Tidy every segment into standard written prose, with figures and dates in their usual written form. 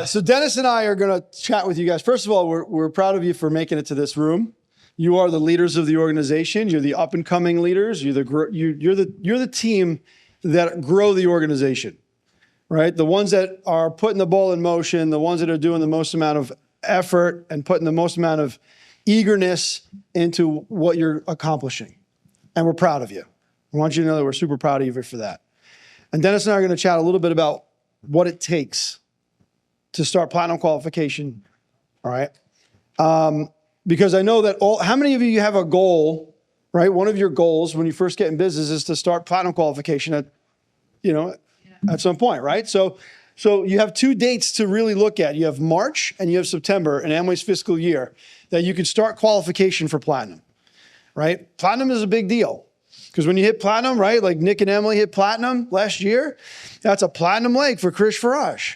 So Dennis and I are going to chat with you guys. First of all, we're proud of you for making it to this room. You are the leaders of the organization. You're the up and coming leaders. You're the team that grow the organization, right? The ones that are putting the ball in motion, the ones that are doing the most amount of effort and putting the most amount of eagerness into what you're accomplishing. And we're proud of you. I want you to know that we're super proud of you for that. And Dennis and I are going to chat a little bit about what it takes to start platinum qualification. All right. Because I know that how many of you have a goal, right? One of your goals when you first get in business is to start platinum qualification at some point, right? So you have 2 dates to really look at. You have March and you have September in Amway's fiscal year that you could start qualification for platinum, right? Platinum is a big deal because when you hit platinum, right? Like Nick and Emily hit platinum last year, that's a platinum leg for Krish Faraj,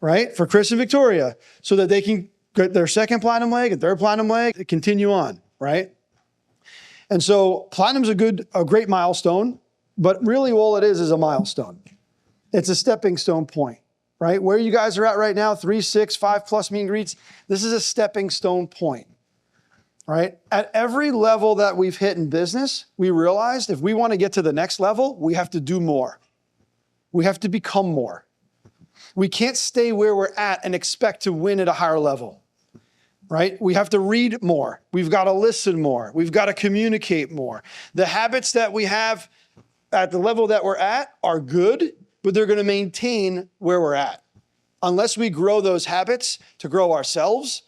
right? For Chris and Victoria, so that they can get their second platinum leg, a third platinum leg, continue on, right? And so platinum's a great milestone, but really all it is a milestone. It's a stepping stone point, right? Where you guys are at right now, 3, 6, 5+ meet and greets, this is a stepping stone point, right? At every level that we've hit in business, we realized if we want to get to the next level, we have to do more. We have to become more. We can't stay where we're at and expect to win at a higher level, right? We have to read more. We've got to listen more. We've got to communicate more. The habits that we have at the level that we're at are good, but they're going to maintain where we're at. Unless we grow those habits to grow ourselves,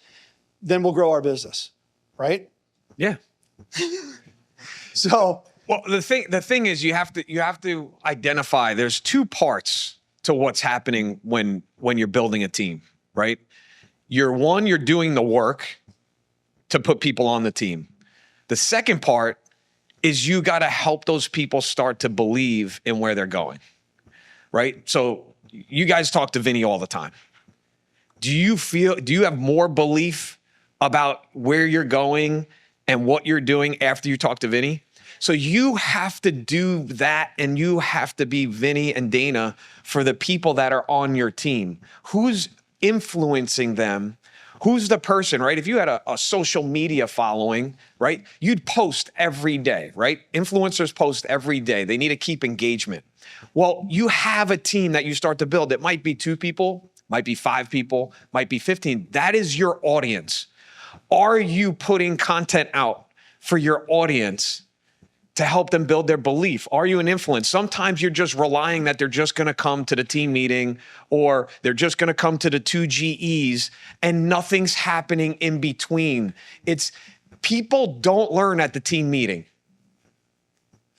then we'll grow our business, right? Yeah. So, well, the thing is you have to identify there's 2 parts to what's happening when you're building a team, right? You're doing the work to put people on the team. The second part is you got to help those people start to believe in where they're going, right? So you guys talk to Vinny all the time. Do you have more belief about where you're going and what you're doing after you talk to Vinny? So you have to do that, and you have to be Vinny and Dana for the people that are on your team. Who's influencing them? Who's the person, right? If you had a social media following, right, you'd post every day, right? Influencers post every day. They need to keep engagement. Well, you have a team that you start to build. It might be 2 people, might be 5 people, might be 15. That is your audience. Are you putting content out for your audience to help them build their belief? Are you an influence? Sometimes you're just relying that they're just going to come to the team meeting or they're just going to come to the 2 GEs and nothing's happening in between. People don't learn at the team meeting.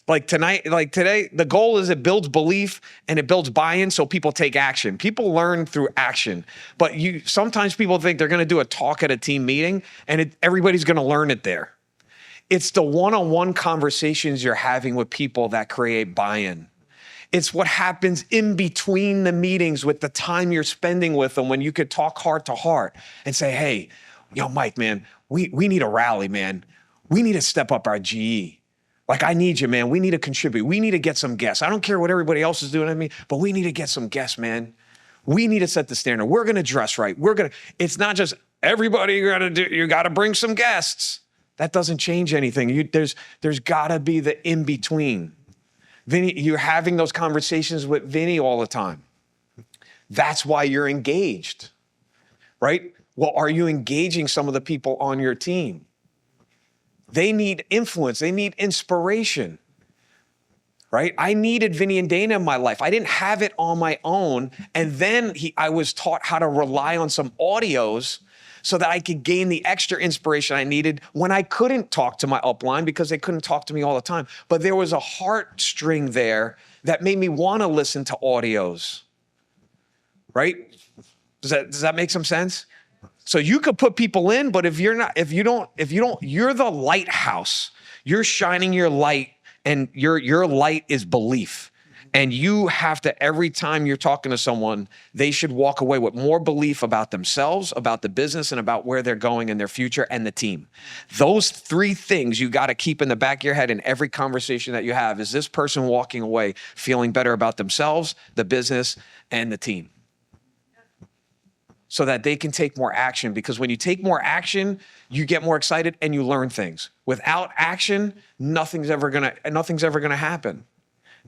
Like today, the goal is it builds belief and it builds buy-in so people take action. People learn through action. But sometimes people think they're going to do a talk at a team meeting and everybody's going to learn it there. It's the one-on-one conversations you're having with people that create buy-in. It's what happens in between the meetings with the time you're spending with them when you could talk heart to heart and say, hey, yo, Mike, man, we need a rally, man. We need to step up our GE. Like, I need you, man. We need to contribute. We need to get some guests. I don't care what everybody else is doing to me, but we need to get some guests, man. We need to set the standard. We're going to dress right. It's not just everybody you got to bring some guests. That doesn't change anything. There's got to be the in-between. Vinny, you're having those conversations with Vinny all the time. That's why you're engaged, right? Well, are you engaging some of the people on your team? They need influence. They need inspiration, right? I needed Vinny and Dana in my life. I didn't have it on my own. And then I was taught how to rely on some audios so that I could gain the extra inspiration I needed when I couldn't talk to my upline because they couldn't talk to me all the time. But there was a heartstring there that made me want to listen to audios, right? Does that make some sense? So you could put people in, but if you don't, you're the lighthouse. You're shining your light, and your light is belief. And you have to, every time you're talking to someone, they should walk away with more belief about themselves, about the business, and about where they're going in their future and the team. Those 3 things you got to keep in the back of your head in every conversation that you have. Is this person walking away feeling better about themselves, the business, and the team? so that they can take more action. Because when you take more action, you get more excited and you learn things. Without action, nothing's ever gonna happen.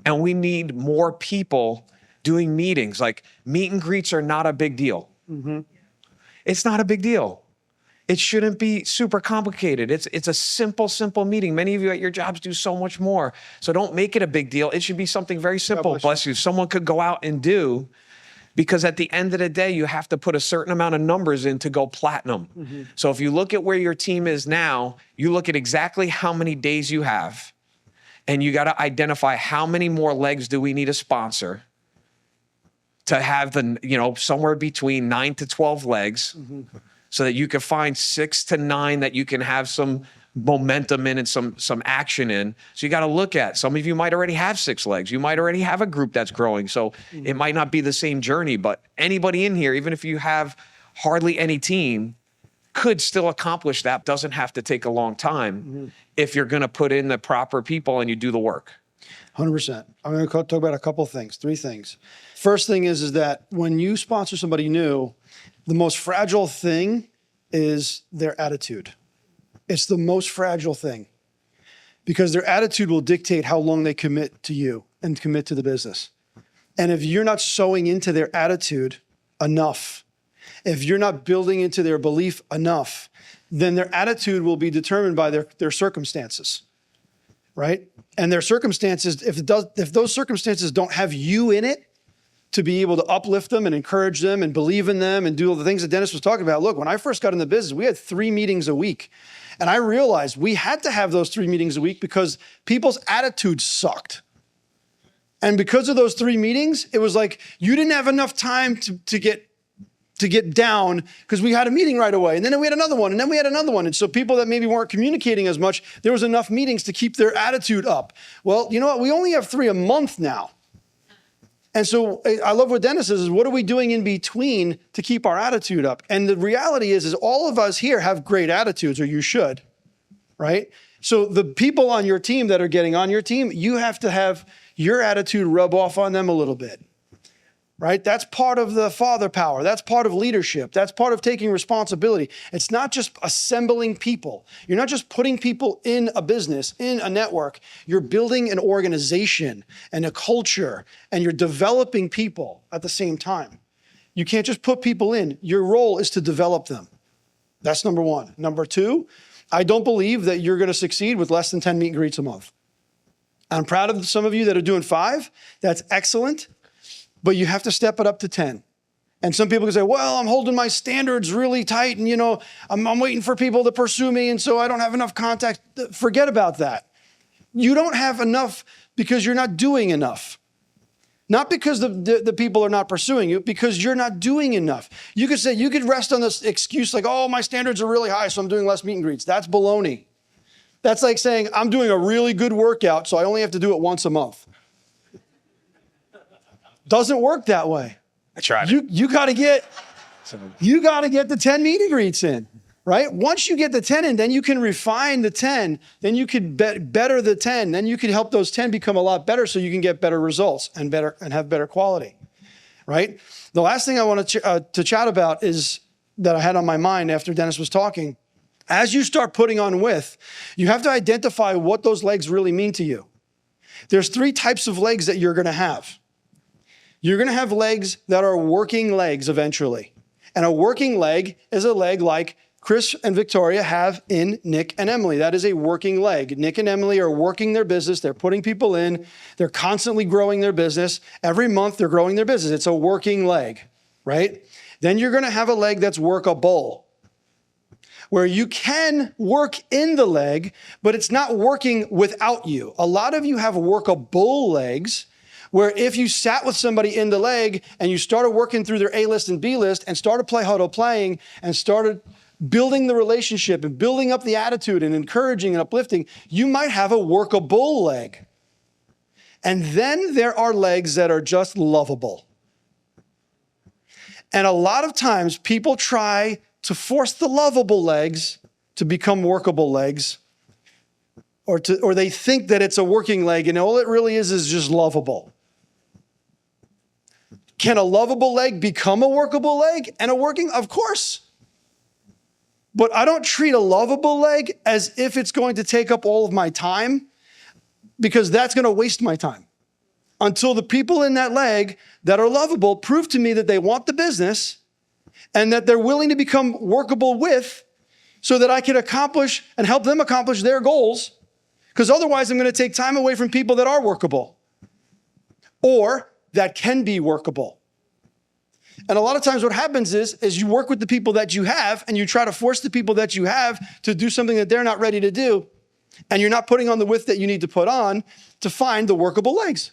And we need more people doing meetings. Like, meet and greets are not a big deal. It's not a big deal. It shouldn't be super complicated. It's a simple meeting. Many of you at your jobs do so much more. So don't make it a big deal. It should be something very simple. Bless you. Someone could go out and do, because at the end of the day, you have to put a certain amount of numbers in to go platinum. So if you look at where your team is now, you look at exactly how many days you have, and you got to identify how many more legs do we need to sponsor to have somewhere between 9 to 12 legs, so that you can find 6 to 9 that you can have some momentum in and some action in. So you got to look at, some of you might already have 6 legs. You might already have a group that's growing. So it might not be the same journey, but anybody in here, even if you have hardly any team, could still accomplish that. Doesn't have to take a long time if you're going to put in the proper people and you do the work. 100%. I'm going to talk about a couple of things, 3 things. First thing is that when you sponsor somebody new, the most fragile thing is their attitude. It's the most fragile thing, because their attitude will dictate how long they commit to you and commit to the business. And if you're not sowing into their attitude enough, if you're not building into their belief enough, then their attitude will be determined by their circumstances, right? And their circumstances, if those circumstances don't have you in it to be able to uplift them and encourage them and believe in them and do all the things that Dennis was talking about. Look, when I first got in the business, we had 3 meetings a week. And I realized we had to have those 3 meetings a week because people's attitudes sucked. And because of those 3 meetings, it was like you didn't have enough time to get down, because we had a meeting right away. And then we had another one, and then we had another one. And so people that maybe weren't communicating as much, there was enough meetings to keep their attitude up. Well, you know what? We only have 3 a month now. And so I love what Dennis says, is what are we doing in between to keep our attitude up? And the reality is all of us here have great attitudes, or you should, right? So the people on your team that are getting on your team, you have to have your attitude rub off on them a little bit, right? That's part of the father power. That's part of leadership. That's part of taking responsibility. It's not just assembling people. You're not just putting people in a business, in a network. You're building an organization and a culture, and you're developing people at the same time. You can't just put people in. Your role is to develop them. That's number 1. Number 2, I don't believe that you're going to succeed with less than 10 meet and greets a month. I'm proud of some of you that are doing 5. That's excellent. But you have to step it up to 10. And some people can say, well, I'm holding my standards really tight, and I'm waiting for people to pursue me, and so I don't have enough contact. Forget about that. You don't have enough because you're not doing enough. Not because the people are not pursuing you, because you're not doing enough. You could rest on this excuse like, oh, my standards are really high, so I'm doing less meet and greets. That's baloney. That's like saying, I'm doing a really good workout, so I only have to do it once a month. Doesn't work that way. I tried. You got to get the 10 meet and greets in, right? Once you get the 10 in, then you can refine the 10. Then you could better the 10. Then you can help those 10 become a lot better, so you can get better results and have better quality, right? The last thing I want to chat about is that I had on my mind after Dennis was talking. As you start putting on width, you have to identify what those legs really mean to you. There's 3 types of legs that you're going to have. You're going to have legs that are working legs eventually. And a working leg is a leg like Chris and Victoria have in Nick and Emily. That is a working leg. Nick and Emily are working their business. They're putting people in. They're constantly growing their business. Every month they're growing their business. It's a working leg, right? Then you're going to have a leg that's workable, where you can work in the leg, but it's not working without you. A lot of you have workable legs, where if you sat with somebody in the leg and you started working through their A list and B list and started play huddle playing and started building the relationship and building up the attitude and encouraging and uplifting, you might have a workable leg. And then there are legs that are just lovable. And a lot of times people try to force the lovable legs to become workable legs, or they think that it's a working leg, and all it really is just lovable. Can a lovable leg become a workable leg and a working? Of course. But I don't treat a lovable leg as if it's going to take up all of my time, because that's going to waste my time. Until the people in that leg that are lovable prove to me that they want the business and that they're willing to become workable with, so that I can accomplish and help them accomplish their goals. Because otherwise I'm going to take time away from people that are workable or that can be workable. And a lot of times what happens is you work with the people that you have and you try to force the people that you have to do something that they're not ready to do. And you're not putting on the width that you need to put on to find the workable legs.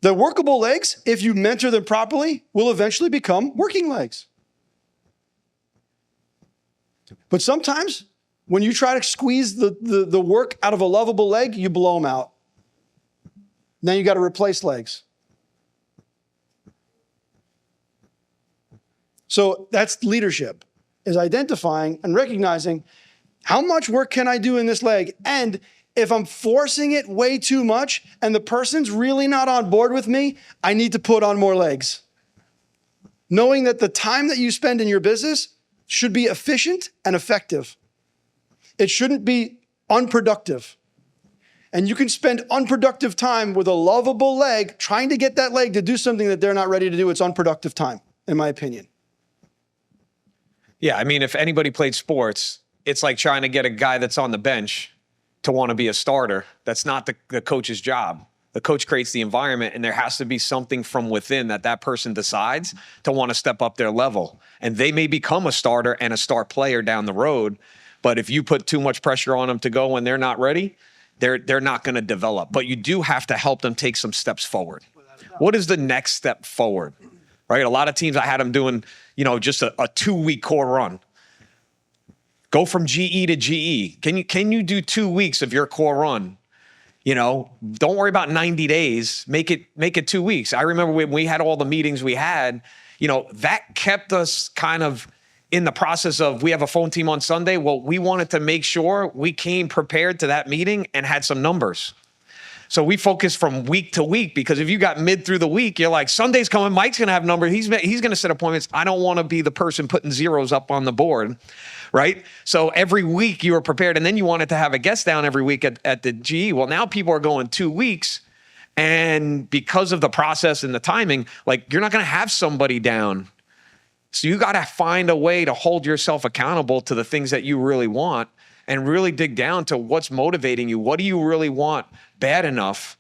The workable legs, if you mentor them properly, will eventually become working legs. But sometimes when you try to squeeze the work out of a lovable leg, you blow them out. Then you got to replace legs. So that's leadership, is identifying and recognizing how much work can I do in this leg? And if I'm forcing it way too much and the person's really not on board with me, I need to put on more legs. Knowing that the time that you spend in your business should be efficient and effective. It shouldn't be unproductive. And you can spend unproductive time with a lovable leg trying to get that leg to do something that they're not ready to do. It's unproductive time, in my opinion. Yeah, I mean, if anybody played sports, it's like trying to get a guy that's on the bench to want to be a starter. That's not the coach's job. The coach creates the environment, and there has to be something from within that person decides to want to step up their level. And they may become a starter and a star player down the road, but if you put too much pressure on them to go when they're not ready, they're not going to develop. But you do have to help them take some steps forward. What is the next step forward? Right? A lot of teams, I had them doing, just a 2-week core run. Go from GE to GE. Can you do 2 weeks of your core run? Don't worry about 90 days. Make it 2 weeks. I remember when we had all the meetings we had, that kept us kind of in the process of, we have a phone team on Sunday. Well, we wanted to make sure we came prepared to that meeting and had some numbers. So we focused from week to week, because if you got mid through the week, you're like, Sunday's coming, Mike's going to have numbers. He's going to set appointments. I don't want to be the person putting zeros up on the board, right? So every week you were prepared, and then you wanted to have a guest down every week at the GE. Well, now people are going 2 weeks, and because of the process and the timing, like, you're not going to have somebody down. So you got to find a way to hold yourself accountable to the things that you really want and really dig down to what's motivating you. What do you really want bad enough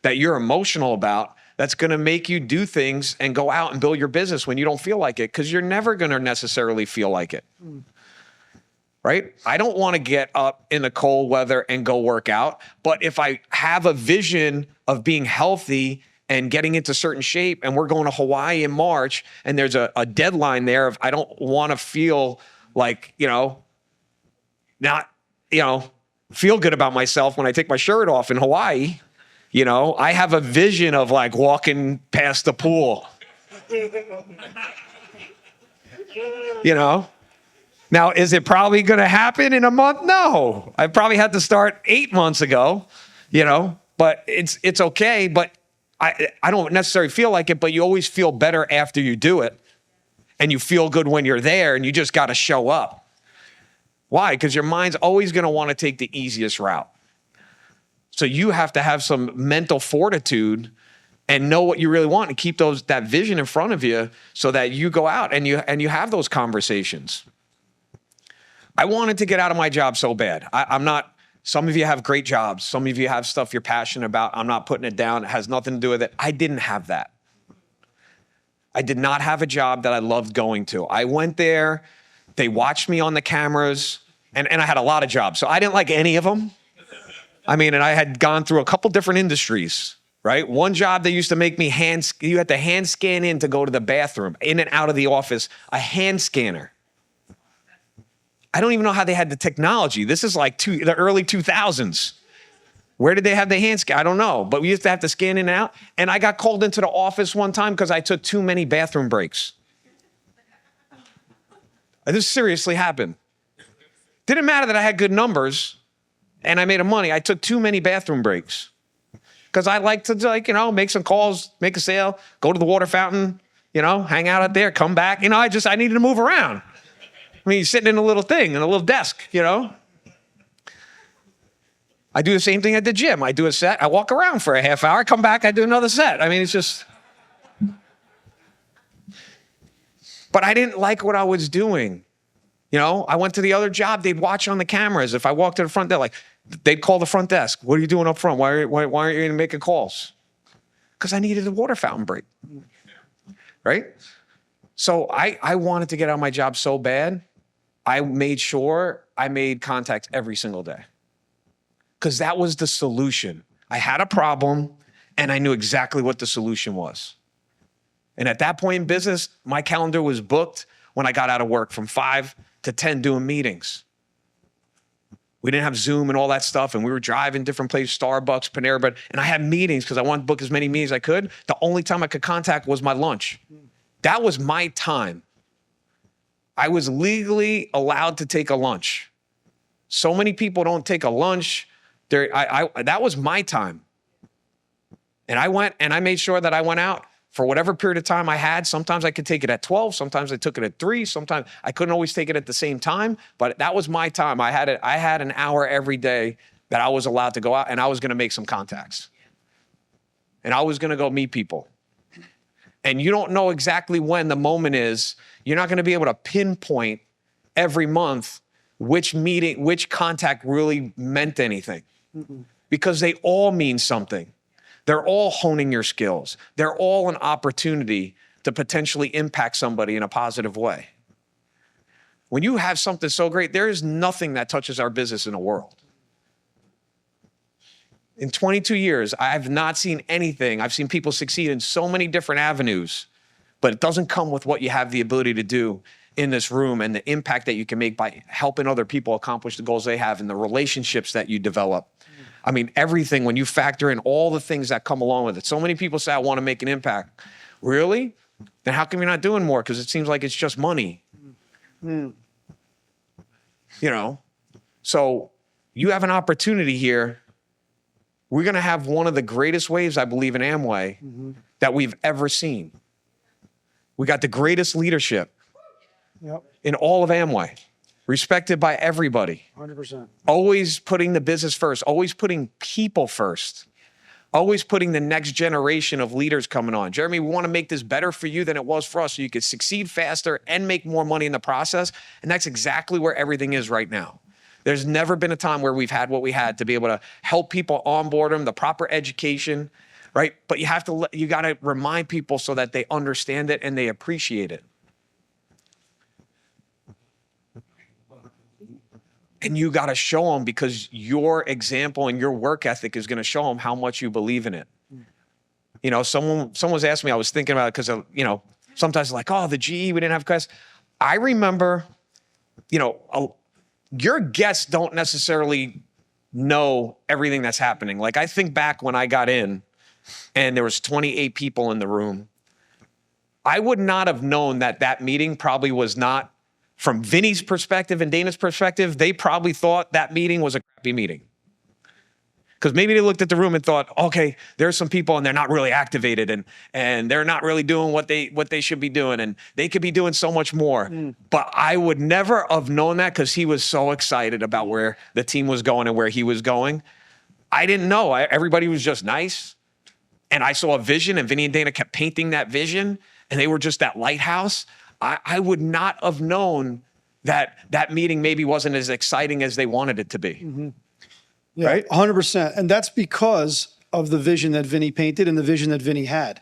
that you're emotional about that's going to make you do things and go out and build your business when you don't feel like it? Because you're never going to necessarily feel like it. Right? I don't want to get up in the cold weather and go work out. But if I have a vision of being healthy and getting into certain shape, and we're going to Hawaii in March, and there's a deadline there of, I don't want to feel like, not, feel good about myself when I take my shirt off in Hawaii. I have a vision of like walking past the pool. Now, is it probably going to happen in a month? No. I probably had to start 8 months ago, but it's okay. But I don't necessarily feel like it, but you always feel better after you do it. And you feel good when you're there, and you just got to show up. Why? Because your mind's always going to want to take the easiest route. So you have to have some mental fortitude and know what you really want and keep that vision in front of you so that you go out and you have those conversations. I wanted to get out of my job so bad. I'm not, some of you have great jobs. Some of you have stuff you're passionate about. I'm not putting it down. It has nothing to do with it. I didn't have that. I did not have a job that I loved going to. I went there. They watched me on the cameras, and I had a lot of jobs. So I didn't like any of them. I mean, and I had gone through a couple different industries, right? One job, they used to make me you had to hand scan in to go to the bathroom, in and out of the office, a hand scanner. I don't even know how they had the technology. This is like the early 2000s. Where did they have the hand scan? I don't know, but we used to have to scan in and out. And I got called into the office one time because I took too many bathroom breaks. This seriously happened. Didn't matter that I had good numbers and I made money. I took too many bathroom breaks. because I like to, like, you know, make some calls, make a sale, go to the water fountain, you know, hang out there, come back. You know, I needed to move around. I mean, you're sitting in a little thing, in a little desk, you know. I do the same thing at the gym. I do a set, I walk around for a half hour, I come back, I do another set. I mean, it's just. But I didn't like what I was doing. You know, I went to the other job, they'd watch on the cameras. If I walked to the front desk, they'd call the front desk. What are you doing up front? Why aren't you making calls? Because I needed a water fountain break, right? So I wanted to get out of my job so bad, I made sure I made contacts every single day. Because that was the solution. I had a problem, and I knew exactly what the solution was. And at that point in business, my calendar was booked when I got out of work from 5 to 10 doing meetings. We didn't have Zoom and all that stuff, and we were driving different places, Starbucks, Panera Bread, and I had meetings because I wanted to book as many meetings as I could. The only time I could contact was my lunch. That was my time. I was legally allowed to take a lunch. So many people don't take a lunch. That was my time. And I went and I made sure that I went out for whatever period of time I had. Sometimes I could take it at 12. Sometimes I took it at 3. Sometimes I couldn't always take it at the same time, but that was my time. I had an hour every day that I was allowed to go out, and I was going to make some contacts. And I was going to go meet people. And you don't know exactly when the moment is. You're not going to be able to pinpoint every month which meeting, which contact really meant anything. Because they all mean something. They're all honing your skills. They're all an opportunity to potentially impact somebody in a positive way. When you have something so great, there is nothing that touches our business in the world. In 22 years, I have not seen anything. I've seen people succeed in so many different avenues, but it doesn't come with what you have the ability to do in this room and the impact that you can make by helping other people accomplish the goals they have and the relationships that you develop. I mean, everything, when you factor in all the things that come along with it. So many people say, I want to make an impact. Really? Then how come you're not doing more? Because it seems like it's just money. You know? So you have an opportunity here. We're going to have one of the greatest waves, I believe, in Amway that we've ever seen. We got the greatest leadership in all of Amway. Respected by everybody. 100%. Always putting the business first. Always putting people first. Always putting the next generation of leaders coming on. Jeremy, we want to make this better for you than it was for us so you could succeed faster and make more money in the process. And that's exactly where everything is right now. There's never been a time where we've had what we had to be able to help people onboard them, the proper education, right? But you got to remind people so that they understand it and they appreciate it. And you got to show them, because your example and your work ethic is going to show them how much you believe in it. You know, someone was asking me, I was thinking about it because, you know, sometimes like, oh, the GE, we didn't have guests. I remember, you know, your guests don't necessarily know everything that's happening. Like, I think back when I got in and there was 28 people in the room, I would not have known that meeting probably was not, from Vinny's perspective and Dana's perspective, they probably thought that meeting was a crappy meeting. Because maybe they looked at the room and thought, okay, there's some people and they're not really activated and they're not really doing what they should be doing, and they could be doing so much more. But I would never have known that because he was so excited about where the team was going and where he was going. I didn't know. Everybody was just nice. And I saw a vision, and Vinny and Dana kept painting that vision, and they were just that lighthouse. I would not have known that meeting maybe wasn't as exciting as they wanted it to be. Yeah, right? 100%. And that's because of the vision that Vinny painted and the vision that Vinny had.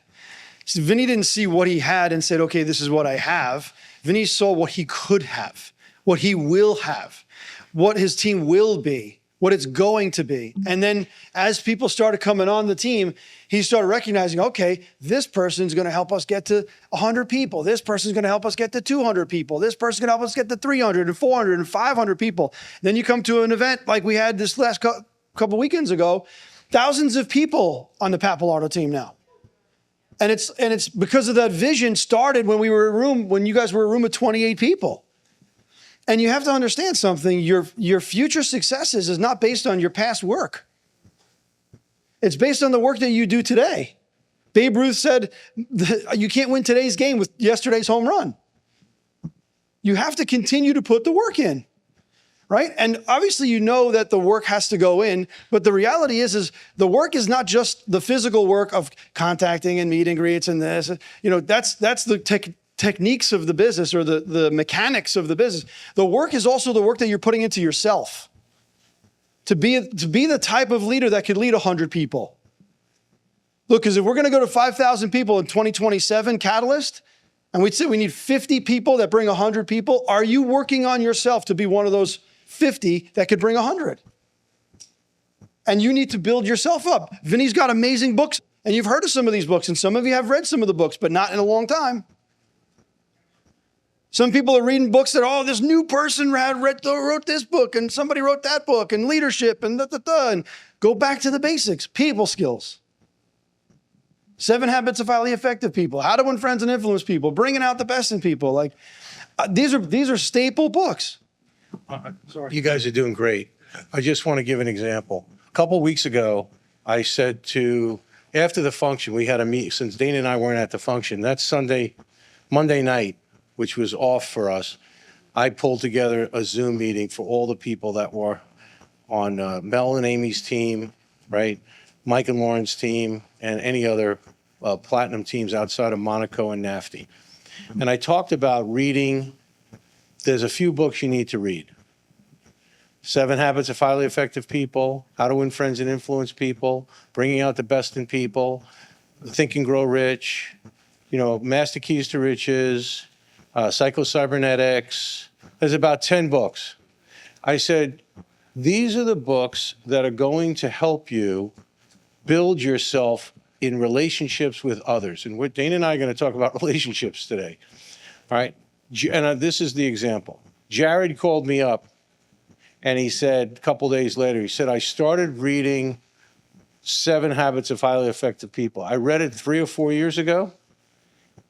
So Vinny didn't see what he had and said, okay, this is what I have. Vinny saw what he could have, what he will have, what his team will be, what it's going to be. And then as people started coming on the team, he started recognizing, okay, this person's going to help us get to 100 people. This person's going to help us get to 200 people. This person's going to help us get to 300 and 400 and 500 people. Then you come to an event like we had this last couple weekends ago, thousands of people on the Pappalardo team now. And it's because of that vision started when when you guys were a room of 28 people. And you have to understand something, your future successes is not based on your past work. It's based on the work that you do today. Babe Ruth said, you can't win today's game with yesterday's home run. You have to continue to put the work in, right? And obviously you know that the work has to go in, but the reality is the work is not just the physical work of contacting and meet and greets and this. That's the techniques of the business or the mechanics of the business. The work is also the work that you're putting into yourself. To be the type of leader that could lead 100 people. Look, because if we're going to go to 5,000 people in 2027 Catalyst, and we'd say we need 50 people that bring 100 people, are you working on yourself to be one of those 50 that could bring 100? And you need to build yourself up. Vinny's got amazing books, and you've heard of some of these books, and some of you have read some of the books, but not in a long time. Some people are reading books that, this new person wrote this book, and somebody wrote that book, and leadership, and and go back to the basics, people skills. 7 Habits of Highly Effective People, How to Win Friends and Influence People, Bringing Out the Best in People. These are staple books. Sorry. You guys are doing great. I just want to give an example. A couple of weeks ago, I said after the function, we had a meeting, since Dana and I weren't at the function, that Monday night, which was off for us, I pulled together a Zoom meeting for all the people that were on Mel and Amy's team, right? Mike and Lauren's team, and any other platinum teams outside of Monaco and NAFTY. And I talked about reading. There's a few books you need to read. 7 Habits of Highly Effective People, How to Win Friends and Influence People, Bringing Out the Best in People, Think and Grow Rich, Master Keys to Riches, Psycho-Cybernetics. There's about 10 books. I said, these are the books that are going to help you build yourself in relationships with others. And Dana and I are going to talk about relationships today. All right? And this is the example. Jared called me up, and he said, a couple days later, he said, I started reading 7 Habits of Highly Effective People. I read it 3 or 4 years ago.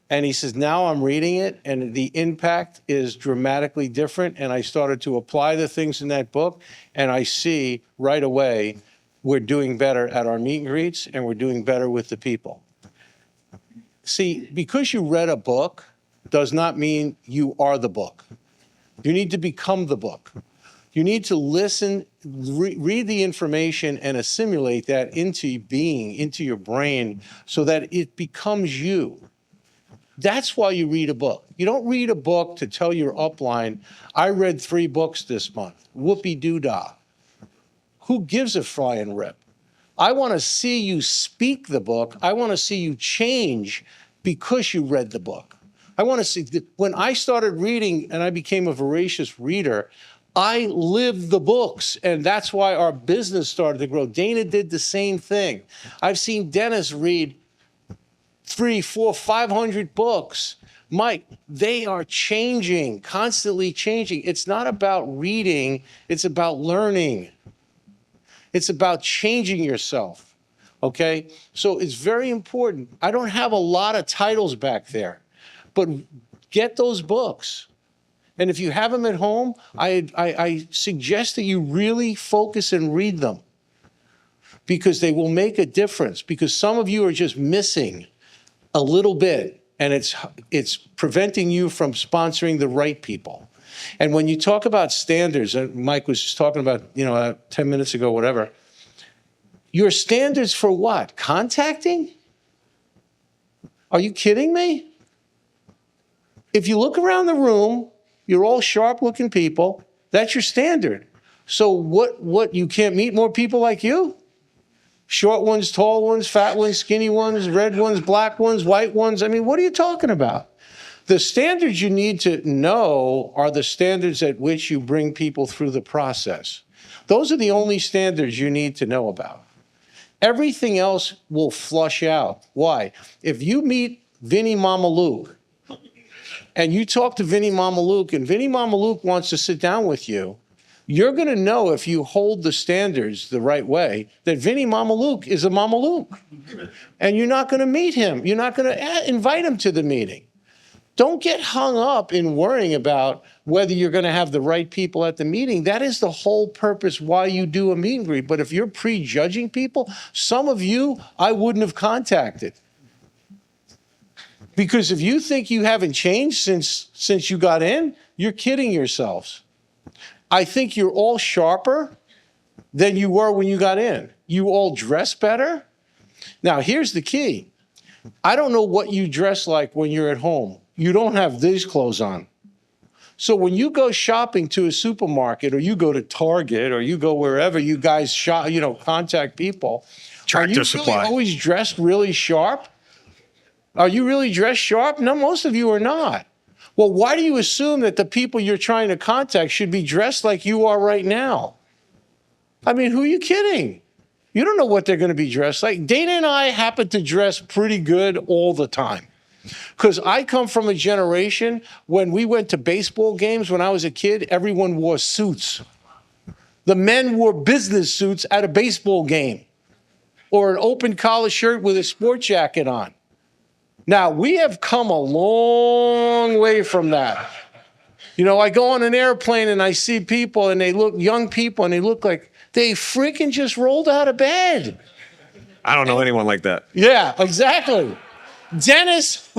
And he says, now I'm reading it, and the impact is dramatically different. And I started to apply the things in that book, and I see right away we're doing better at our meet and greets, and we're doing better with the people. See, because you read a book does not mean you are the book. You need to become the book. You need to listen, read the information, and assimilate that into being, into your brain, so that it becomes you. That's why you read a book. You don't read a book to tell your upline, I read 3 books this month. Whoopie-doo-dah. Who gives a flying rip? I want to see you speak the book. I want to see you change because you read the book. I want to see, when I started reading and I became a voracious reader, I lived the books, and that's why our business started to grow. Dana did the same thing. I've seen Dennis read 300, 400, 500 books. Mike, they are changing, constantly changing. It's not about reading, it's about learning. It's about changing yourself, okay? So it's very important. I don't have a lot of titles back there, but get those books. And if you have them at home, I suggest that you really focus and read them, because they will make a difference, because some of you are just missing a little bit, and it's preventing you from sponsoring the right people. And when you talk about standards, Mike was just talking about, 10 minutes ago, whatever, your standards for what? Contacting? Are you kidding me? If you look around the room, you're all sharp-looking people. That's your standard. So what, you can't meet more people like you? Short ones, tall ones, fat ones, skinny ones, red ones, black ones, white ones. I mean, what are you talking about? The standards you need to know are the standards at which you bring people through the process. Those are the only standards you need to know about. Everything else will flush out. Why? If you meet Vinny Mama Luke and you talk to Vinny Mama Luke, and Vinny Mama Luke wants to sit down with you, you're going to know, if you hold the standards the right way, that Vinny Mama Luke is a Mama Luke. And you're not going to meet him. You're not going to invite him to the meeting. Don't get hung up in worrying about whether you're going to have the right people at the meeting. That is the whole purpose why you do a meet and greet. But if you're prejudging people, some of you I wouldn't have contacted. Because if you think you haven't changed since you got in, you're kidding yourselves. I think you're all sharper than you were when you got in. You all dress better. Now, here's the key. I don't know what you dress like when you're at home. You don't have these clothes on. So when you go shopping to a supermarket, or you go to Target, or you go wherever you guys shop, contact people, are you really always dressed really sharp? Are you really dressed sharp? No, most of you are not. Well, why do you assume that the people you're trying to contact should be dressed like you are right now? I mean, who are you kidding? You don't know what they're going to be dressed like. Dana and I happen to dress pretty good all the time. Because I come from a generation when we went to baseball games when I was a kid, everyone wore suits. The men wore business suits at a baseball game, or an open collar shirt with a sport jacket on. Now, we have come a long way from that. I go on an airplane and I see people, and they look, young people, and they look like they freaking just rolled out of bed. I don't know anyone like that. Yeah, exactly. Dennis,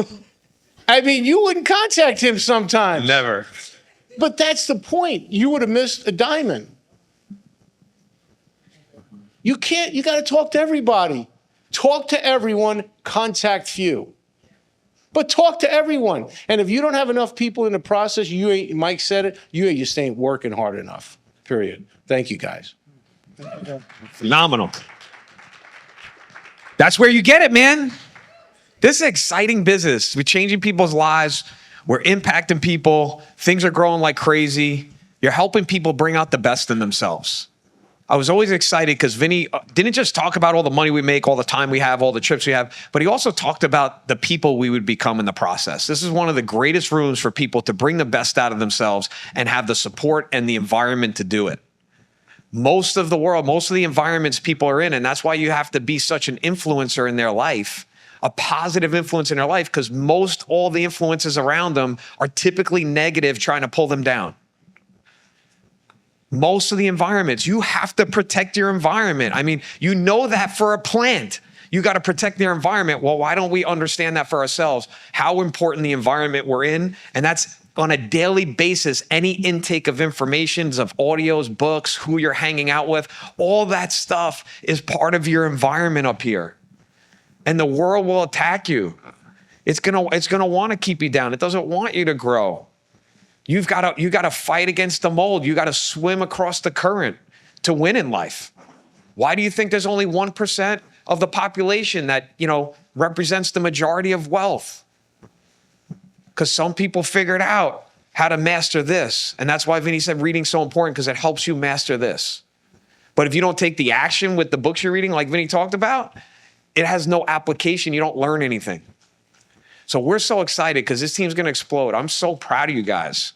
I mean, you wouldn't contact him sometimes. Never. But that's the point. You would have missed a diamond. You got to talk to everybody. Talk to everyone, contact few. But talk to everyone. And if you don't have enough people in the process, Mike said it, you just ain't working hard enough, period. Thank you, guys. Phenomenal. That's where you get it, man. This is exciting business. We're changing people's lives. We're impacting people. Things are growing like crazy. You're helping people bring out the best in themselves. I was always excited because Vinny didn't just talk about all the money we make, all the time we have, all the trips we have, but he also talked about the people we would become in the process. This is one of the greatest rooms for people to bring the best out of themselves and have the support and the environment to do it. Most of the world, most of the environments people are in, and that's why you have to be such an influencer in their life, a positive influence in their life, because all the influences around them are typically negative, trying to pull them down. Most of the environments, you have to protect your environment. I mean, you know that for a plant, you got to protect their environment. Well, why don't we understand that for ourselves? How important the environment we're in, and that's on a daily basis. Any intake of information, of audios, books, who you're hanging out with, all that stuff is part of your environment up here. And the world will attack you. It's gonna want to keep you down. It doesn't want you to grow. You got to fight against the mold. You got to swim across the current to win in life. Why do you think there's only 1% of the population that, represents the majority of wealth? Because some people figured out how to master this. And that's why Vinny said reading's so important, because it helps you master this. But if you don't take the action with the books you're reading, like Vinny talked about, it has no application. You don't learn anything. So we're so excited because this team's going to explode. I'm so proud of you guys.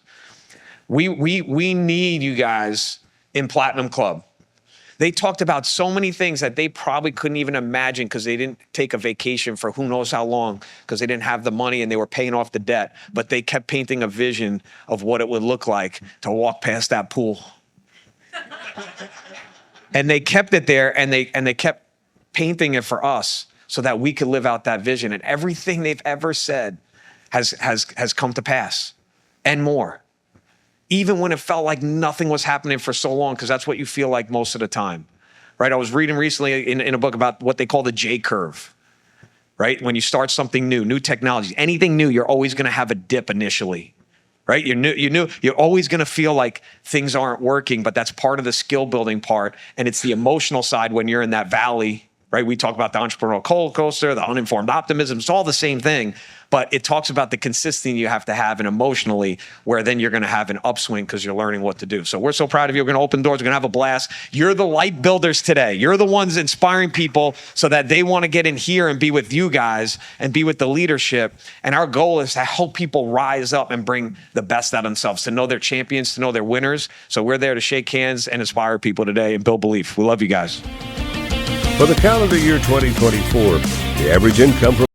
We need you guys in Platinum Club. They talked about so many things that they probably couldn't even imagine because they didn't take a vacation for who knows how long because they didn't have the money and they were paying off the debt. But they kept painting a vision of what it would look like to walk past that pool. And they kept it there, and they kept painting it for us so that we could live out that vision. And everything they've ever said has come to pass and more. Even when it felt like nothing was happening for so long, because that's what you feel like most of the time, right? I was reading recently in a book about what they call the J curve, right? When you start something new technology, anything new, you're always going to have a dip initially, right? You're always going to feel like things aren't working, but that's part of the skill building part. And it's the emotional side when you're in that valley, right? We talk about the entrepreneurial roller coaster, the uninformed optimism. It's all the same thing, but it talks about the consistency you have to have and emotionally, where then you're going to have an upswing because you're learning what to do. So we're so proud of you. We're going to open doors. We're going to have a blast. You're the light builders today. You're the ones inspiring people so that they want to get in here and be with you guys and be with the leadership. And our goal is to help people rise up and bring the best out of themselves, to know they're champions, to know they're winners. So we're there to shake hands and inspire people today and build belief. We love you guys. For the calendar year 2024, the average income for